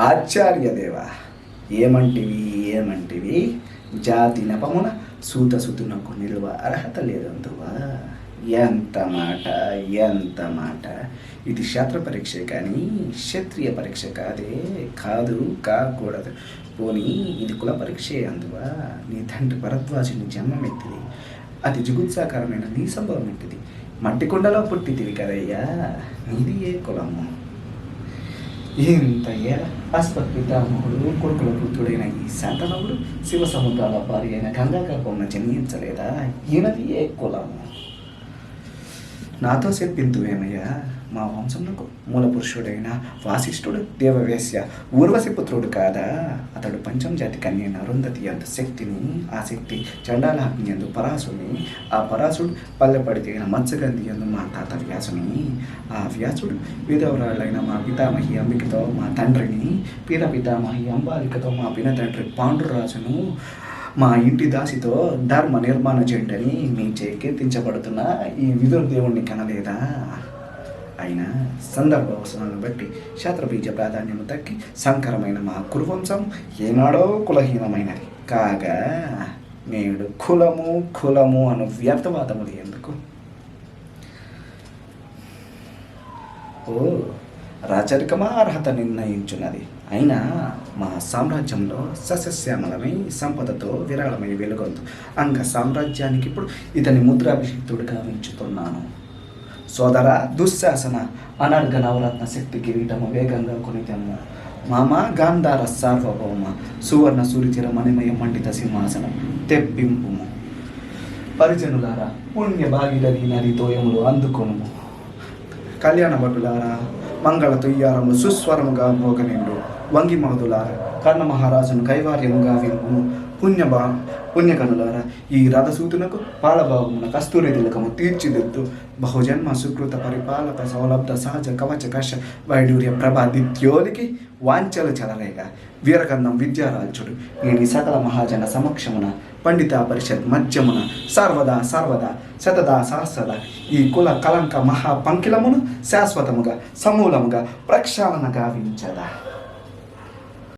ఆచార్యదేవ ఏమంటివి ఏమంటివి జాతి నెపమున సూతసుతునకు నిలువ అర్హత లేదందువా. ఎంత మాట ఎంత మాట. ఇది క్షేత్ర పరీక్ష కానీ క్షత్రియ పరీక్ష కాదు కాకూడదు. పోనీ ఇది కుల పరీక్షే అందువా. నీ తండ్రి భరద్వాజుని జన్మమెత్తిది, అతి జుగుత్సాకరమైన నీ సంభవం ఎట్టిది. మట్టి కుండలో పుట్టితివి కదయ్యా, నీది ఏ కులము. ఇంత ఏళ అస్పత్ పితామహుడు కొడుకుల పుత్రుడైన ఈ శాంతనవుడు శివ సముద్రాల భార్య అయిన గంగాకల్పమున జన్మించలేదా. ఈయనది ఏ కులము. నాతో చెప్పింతువేమయ్యా. మా వంశంలో మూల పురుషుడైన వాసిష్ఠుడు దేవవేశ్య ఊర్వశి పుత్రుడు కాదా. అతడు పంచమజాతి కన్య అరుంధతి అంత శక్తిని, ఆ శక్తి చండాలాగ్ని ఎందు పరాశుని, ఆ పరాశుడు పల్లెపడి తెగిన మత్స్యగంధి ఎందు మా తాత వ్యాసుని, ఆ వ్యాసుడు విధవరాళ్ళైన మా పితామహి అంబికతో మా తండ్రిని, పీత పితామహి అంబాలికతో మా పిన తండ్రి పాండురాజును, మా ఇంటి దాసితో ధర్మ నిర్మాణ జంటని మీ కీర్తించబడుతున్న ఈ విదురుదేవుణ్ణి కనలేదా. అయినా సందర్భ అవసరాలను బట్టి శాస్త్రబీజ ప్రాధాన్యము తగ్గి సంకరమైన మా కురువంశం ఏనాడో కులహీనమైనది కాగా నేడు కులము అను వ్యర్థవాదములు ఎందుకు. ఓ రాచరికమా అర్హత నిర్ణయించున్నది. అయినా మా సామ్రాజ్యంలో సస్యశ్యామలమై సంపదతో విరాళమై వెలుగొందు అంగ సామ్రాజ్యానికి ఇప్పుడు ఇతని ముద్రాభిషిక్తుడిగా ఉంచుతున్నాను. సోదర దుశ్శాసన అనర్ఘ నవరత్న శక్తి కిరీటము వేగంగా కొనితెమ్ము. మామ గాంధార సార్వభౌమ సువర్ణ సూరిచిర మణిమయ మండిత సింహాసనం తెప్పింపుము. పరిజనులారా పుణ్య భాగీరథి నది తోయములు అందుకొనుము. కళ్యాణ భటులారా మంగళ తుయ్యారములు సుస్వరముగా మోగనిండు. వంగి మహదులారా కర్ణ మహారాజును కైవార్యముగా వినుము. పుణ్యకనులారా ఈ రథసూతునకు పాలభాగమున కస్తూరి తిలకము తీర్చిదిద్దు. బహుజన్మ సుకృత పరిపాలక సౌలభ్య సహజ కవచ కష వైడూర్య ప్రభాదిత్యోలికి వాంఛలు చెలరేగా వీరగంధం విద్యారాల్చుడు నేను ఈ సకల మహాజన సమక్షమున పండిత పరిషత్ మధ్యమున సర్వదా శతదా సహస్రద ఈ కుల కలంక మహాపంకిలమును శాశ్వతముగా సమూలముగా ప్రక్షాళన గావించదా.